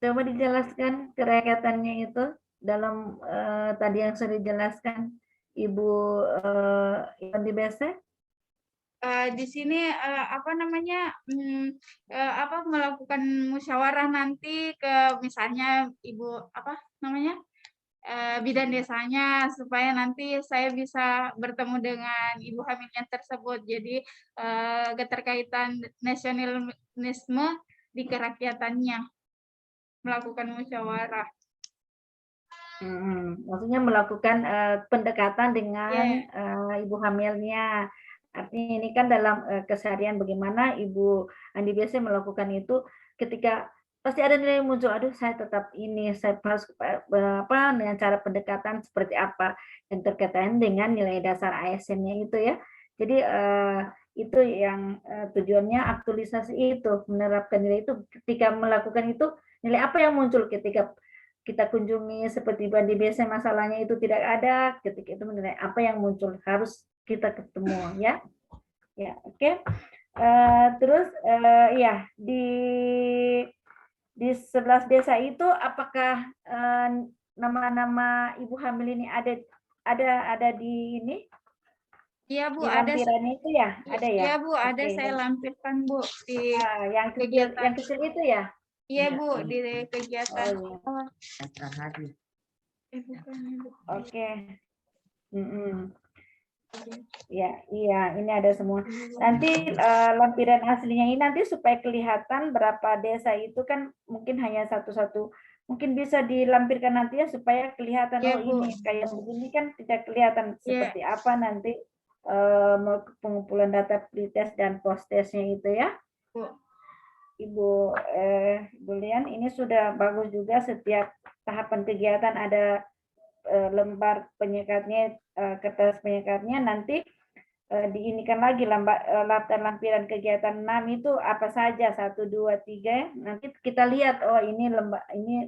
Coba dijelaskan kerakyatannya itu dalam tadi yang sudah dijelaskan Ibu Andi Bese. Di sini apa namanya apa melakukan musyawarah nanti ke misalnya Ibu apa namanya bidan desanya supaya nanti saya bisa bertemu dengan ibu hamilnya tersebut. Jadi keterkaitan nasionalisme di kerakyatannya melakukan musyawarah. Maksudnya melakukan pendekatan dengan ibu hamilnya. Artinya ini kan dalam keseharian bagaimana Ibu Andi biasa melakukan itu ketika pasti ada nilai muncul, aduh saya tetap ini, saya harus apa dengan cara pendekatan seperti apa yang terkaitan dengan nilai dasar ASN-nya itu ya. Jadi itu yang tujuannya aktualisasi itu, menerapkan nilai itu. Ketika melakukan itu, nilai apa yang muncul ketika kita kunjungi seperti Andi biasa masalahnya itu tidak ada, ketika itu menilai apa yang muncul, harus kita ketemu ya. Ya, oke. Terus ya di 11 desa itu apakah nama-nama ibu hamil ini ada di ini? Iya, Bu, di ada. lampirannya itu ya? Ada ya? Iya, Bu, ada saya lampirkan, Bu, di yang kecil itu ya? Iya, Bu, di kegiatan. Oh, oke. Ya, iya, ini ada semua. Nanti lampiran aslinya ini nanti supaya kelihatan berapa desa itu kan mungkin hanya satu-satu. Mungkin bisa dilampirkan nanti ya supaya kelihatan Ya, oh ini kayak begini kan tidak kelihatan seperti apa nanti pengumpulan data pretest dan post-testnya itu ya. Bu. Ibu Lian, ini sudah bagus juga setiap tahapan kegiatan ada lembar penyekatnya, kertas penyekatnya, nanti diinikan lagi lampiran kegiatan 6 itu apa saja 1, 2, 3. Nanti kita lihat oh ini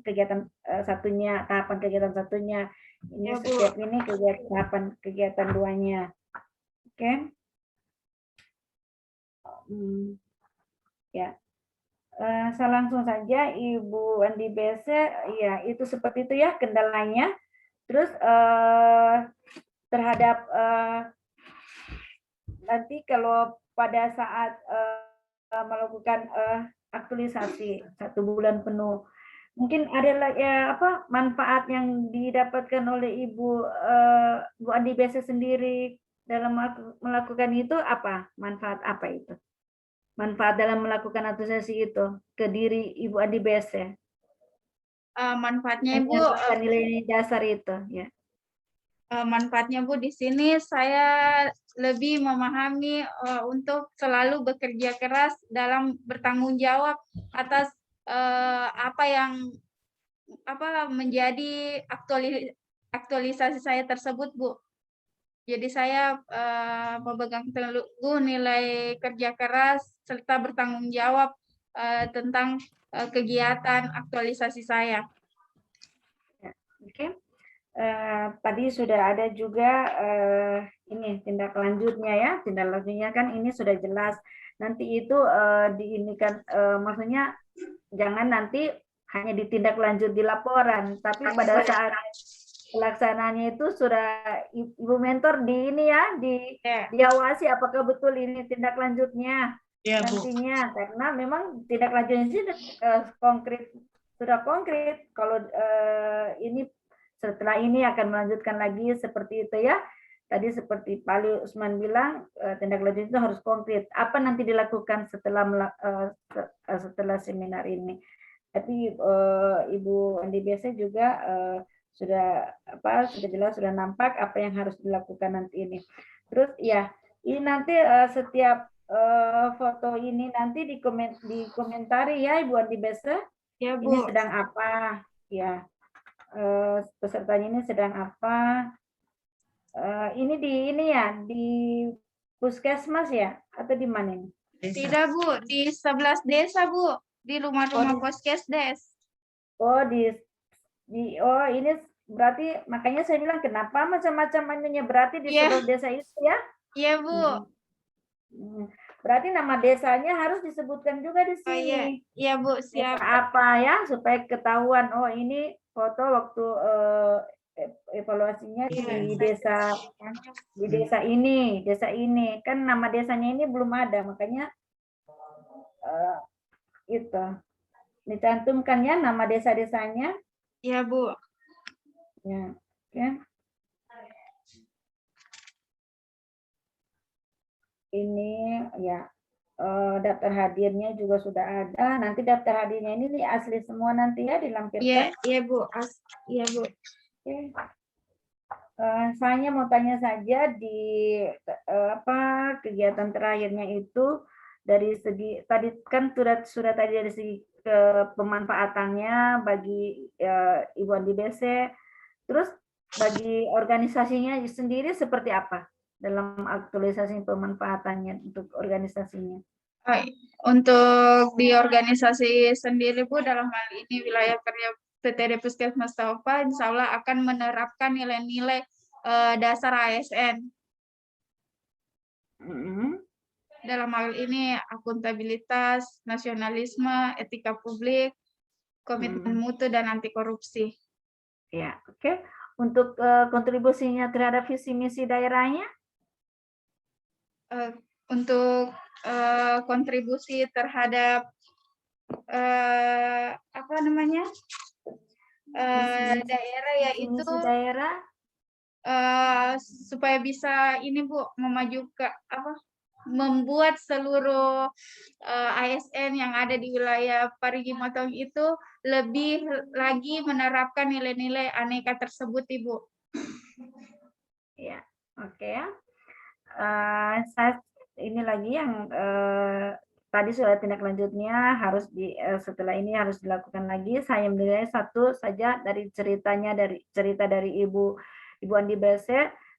kegiatan satunya, tahapan kegiatan satunya, ini setiap ini tahapan kegiatan 2-nya. Oke. Ya. Saya langsung saja Ibu Andi Bese, ya itu seperti itu ya kendalanya. Terus terhadap nanti kalau pada saat melakukan aktualisasi 1 bulan penuh, mungkin ada ya apa manfaat yang didapatkan oleh Bu Andi Bese sendiri dalam melakukan itu apa? Manfaat apa itu? Manfaat dalam melakukan aktualisasi itu ke diri Ibu Andi Bese? Manfaatnya Ibu nilai dasar itu ya. Manfaatnya Bu di sini saya lebih memahami untuk selalu bekerja keras dalam bertanggung jawab atas apa yang menjadi aktualisasi saya tersebut Bu. Jadi saya memegang teguh nilai kerja keras serta bertanggung jawab tentang kegiatan aktualisasi saya. Oke. Tadi sudah ada juga ini tindak lanjutnya ya. Tindak lanjutnya kan ini sudah jelas. Nanti itu diinikan maksudnya jangan nanti hanya ditindaklanjut di laporan, tapi pada saat pelaksanaannya itu sudah Ibu mentor di ini ya, diawasi apakah betul ini tindak lanjutnya nantinya, karena memang tindak lanjutnya konkret, sudah konkret. Kalau ini setelah ini akan melanjutkan lagi seperti itu ya. Tadi seperti Pak Ali Usman bilang tindak lanjut itu harus konkret. Apa nanti dilakukan setelah seminar ini? Tapi Ibu Andi Bese juga sudah jelas sudah nampak apa yang harus dilakukan nanti ini. Terus ya ini nanti setiap foto ini nanti dikomentari ya Ibu Andi Bese. Ya, Bu. Ini sedang apa ya, pesertanya ini sedang apa, ini di puskesmas ya atau di mana ini? Tidak Bu, di 11 desa Bu, di rumah-rumah puskesdes. Oh ini berarti makanya saya bilang kenapa macam-macam anunya, berarti di Iya. seluruh desa itu ya. Iya, Bu. Berarti nama desanya harus disebutkan juga di Oh iya, sini. iya Bu, Desa siap. apa ya, supaya ketahuan, oh ini foto waktu evaluasinya di desa ini, kan nama desanya ini belum ada, makanya itu dicantumkan ya nama desa-desanya Iya Bu. ya. Oke. Ini ya daftar hadirnya juga sudah ada. Nanti daftar hadirnya ini asli semua nanti ya dilampirkan. Iya, iya Bu. Iya Bu. Oke. Saya mau tanya saja di kegiatan terakhirnya itu dari segi tadi kan sudah tadi dari segi pemanfaatannya bagi Ibu Andi BC, terus bagi organisasinya sendiri seperti apa dalam aktualisasi pemanfaatannya untuk organisasinya? Untuk di organisasi sendiri Bu, dalam hal ini wilayah kerja PTD Puskesmas Taufa, insya Allah akan menerapkan nilai-nilai dasar ASN. Dalam hal ini akuntabilitas, nasionalisme, etika publik, komitmen mutu, dan anti korupsi. Ya, oke. Untuk kontribusinya terhadap visi misi daerahnya? Untuk kontribusi terhadap daerah, yaitu daerah supaya bisa ini Bu, memajukan membuat seluruh ASN yang ada di wilayah Parigi Motong itu lebih lagi menerapkan nilai-nilai aneka tersebut, Ibu. Ya, oke ya. Ini lagi yang tadi sudah tindak lanjutnya harus setelah ini harus dilakukan lagi. Saya menilai satu saja dari cerita dari Ibu Andi BC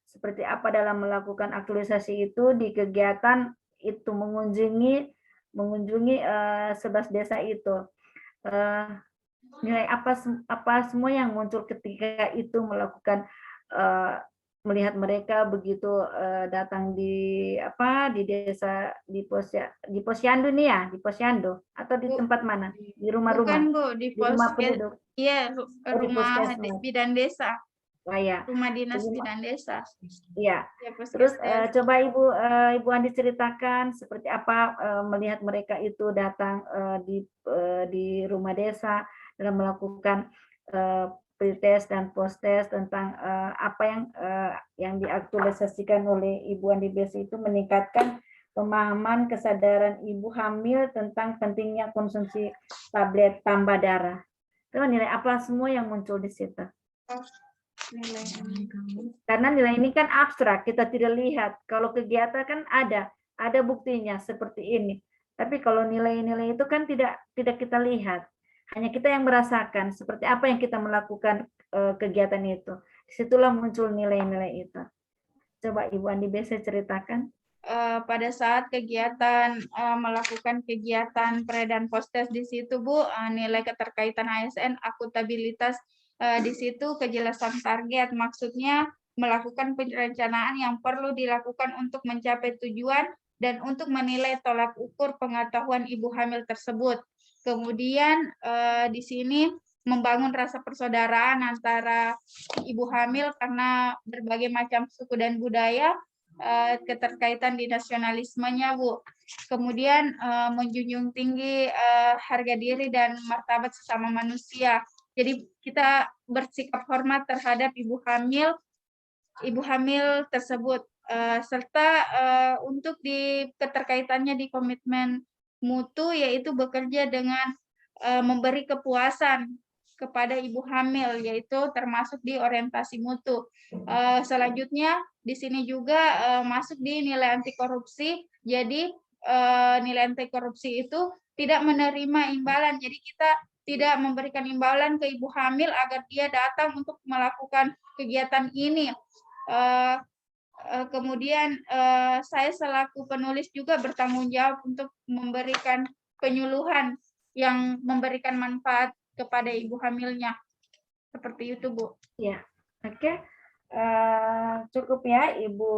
seperti apa dalam melakukan aktualisasi itu di kegiatan itu mengunjungi 11 desa itu. Nilai apa semua yang muncul ketika itu melakukan melihat mereka begitu datang di desa di Posyandu nih ya, di Posyandu atau di tempat mana? Di rumah-rumah. Bukan Bu, di rumah penduduk. Iya, rumah bidan desa. Oh, ya. Rumah dinas bidan desa. Iya. Ya, terus coba Ibu Andi ceritakan seperti apa melihat mereka itu datang di rumah desa dalam melakukan pretest dan posttest tentang apa yang diaktualisasikan oleh Ibu Andi BC itu meningkatkan pemahaman kesadaran ibu hamil tentang pentingnya konsumsi tablet tambah darah. Itu nilai apa semua yang muncul di situ? Karena nilai ini kan abstrak, kita tidak lihat. Kalau kegiatan kan ada buktinya seperti ini. Tapi kalau nilai-nilai itu kan tidak kita lihat. Hanya kita yang merasakan seperti apa yang kita melakukan kegiatan itu. Disitulah muncul nilai-nilai itu. Coba Ibu Andi BC ceritakan. Pada saat kegiatan melakukan kegiatan pre dan post test di situ Bu, nilai keterkaitan ASN, akuntabilitas di situ, kejelasan target, maksudnya melakukan perencanaan yang perlu dilakukan untuk mencapai tujuan dan untuk menilai tolak ukur pengetahuan ibu hamil tersebut. Kemudian di sini membangun rasa persaudaraan antara ibu hamil karena berbagai macam suku dan budaya, keterkaitan di nasionalismenya Bu. Kemudian menjunjung tinggi harga diri dan martabat sesama manusia. Jadi kita bersikap hormat terhadap ibu hamil tersebut, serta untuk di keterkaitannya di komitmen mutu, yaitu bekerja dengan memberi kepuasan kepada ibu hamil, yaitu termasuk di orientasi mutu. Selanjutnya di sini juga masuk di nilai anti korupsi. Jadi nilai anti korupsi itu tidak menerima imbalan. Jadi kita tidak memberikan imbalan ke ibu hamil agar dia datang untuk melakukan kegiatan ini. Kemudian saya selaku penulis juga bertanggung jawab untuk memberikan penyuluhan yang memberikan manfaat kepada ibu hamilnya. Seperti itu, Bu. Ya, oke. Cukup ya Ibu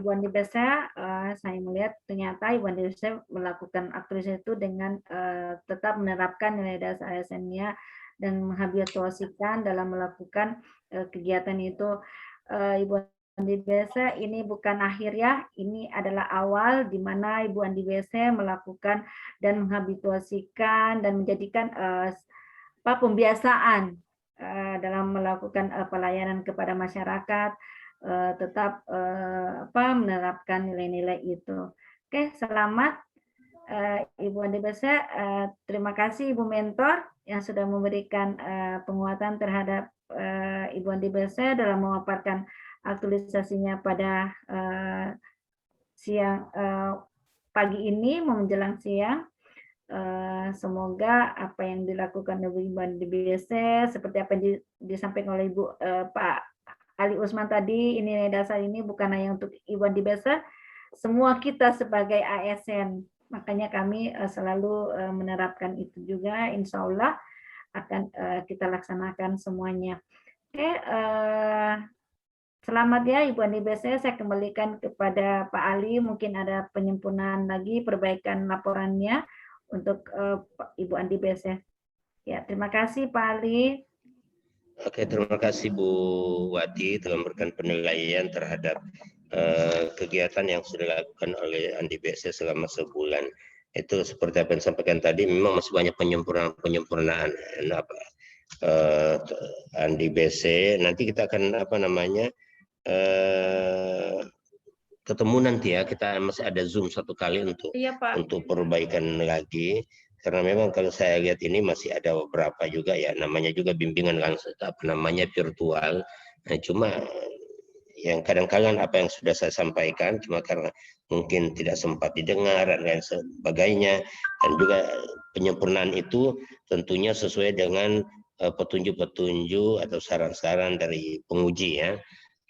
Andi Besa. Saya melihat ternyata Ibu Andi Besa melakukan aktualisasi itu dengan tetap menerapkan nilai dasar ASN-nya dan menghabituasikan dalam melakukan kegiatan itu. Ibu Andi Besa, ini bukan akhir ya, ini adalah awal di mana Ibu Andi Besa melakukan dan menghabituasikan dan menjadikan pembiasaan dalam melakukan pelayanan kepada masyarakat, tetap menerapkan nilai-nilai itu. Oke, selamat Ibu Andi Besa. Terima kasih Ibu Mentor yang sudah memberikan penguatan terhadap Ibu Andi Besa dalam memaparkan aktualisasinya pada pagi ini menjelang siang. Semoga apa yang dilakukan Ibu Andi Besa seperti apa yang disampaikan oleh Pak Ali Usman tadi, ini dasar ini bukan hanya untuk Ibu Andi Besa, semua kita sebagai ASN. Makanya kami selalu menerapkan itu juga, insya Allah akan kita laksanakan semuanya. Oke, selamat ya Ibu Andi Besa. Saya kembalikan kepada Pak Ali, mungkin ada penyempurnaan lagi perbaikan laporannya untuk Ibu Andi Besa. Ya, terima kasih Pak Ali. Oke, terima kasih Bu Wati telah memberikan penilaian terhadap kegiatan yang sudah dilakukan oleh Andi Besa selama sebulan. Itu seperti apa yang disampaikan tadi, memang masih banyak penyempurnaan Andi Besa. Nanti kita akan ketemu nanti ya, kita masih ada Zoom satu kali untuk perbaikan lagi, karena memang kalau saya lihat ini masih ada beberapa juga ya, namanya juga bimbingan langsung virtual. Nah, cuma yang kadang-kadang apa yang sudah saya sampaikan cuma karena mungkin tidak sempat didengar dan lain sebagainya, dan juga penyempurnaan itu tentunya sesuai dengan petunjuk-petunjuk atau saran-saran dari penguji ya.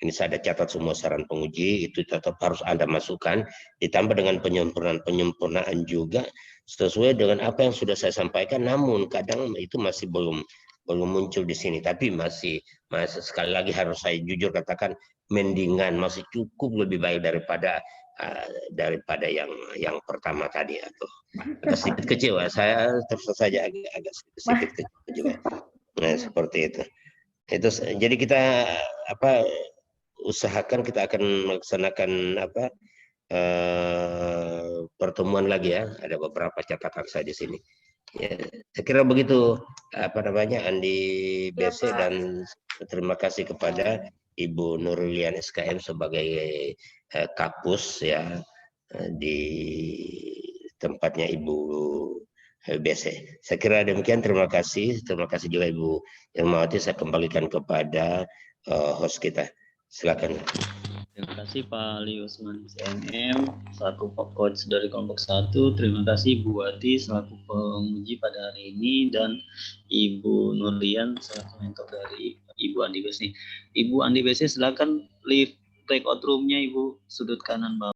Ini saya ada catat semua saran penguji, itu tetap harus Anda masukkan, ditambah dengan penyempurnaan juga sesuai dengan apa yang sudah saya sampaikan, namun kadang itu masih belum muncul di sini, tapi masih sekali lagi harus saya jujur katakan, mendingan masih cukup lebih baik daripada yang pertama tadi, atau agak sedikit kecewa, saya terus saja agak sedikit kecewa. Nah, seperti itu. Jadi kita usahakan kita akan melaksanakan pertemuan lagi ya. Ada beberapa catatan saya di sini. Ya, saya kira begitu Andi Besa, dan terima kasih kepada Ibu Nurlian SKM sebagai kapus ya di tempatnya Ibu Besa. Saya kira demikian, terima kasih juga Ibu Irmawati. Saya kembalikan kepada host kita. Silakan. Terima kasih Pak Ali Usman CNM selaku coach dari kelompok 1. Terima kasih Bu Wati selaku penguji pada hari ini, dan Ibu Nurlian selaku mentor dari Ibu Andi Besa. Ibu Andi Besa silakan live breakout room-nya Ibu, sudut kanan bawah.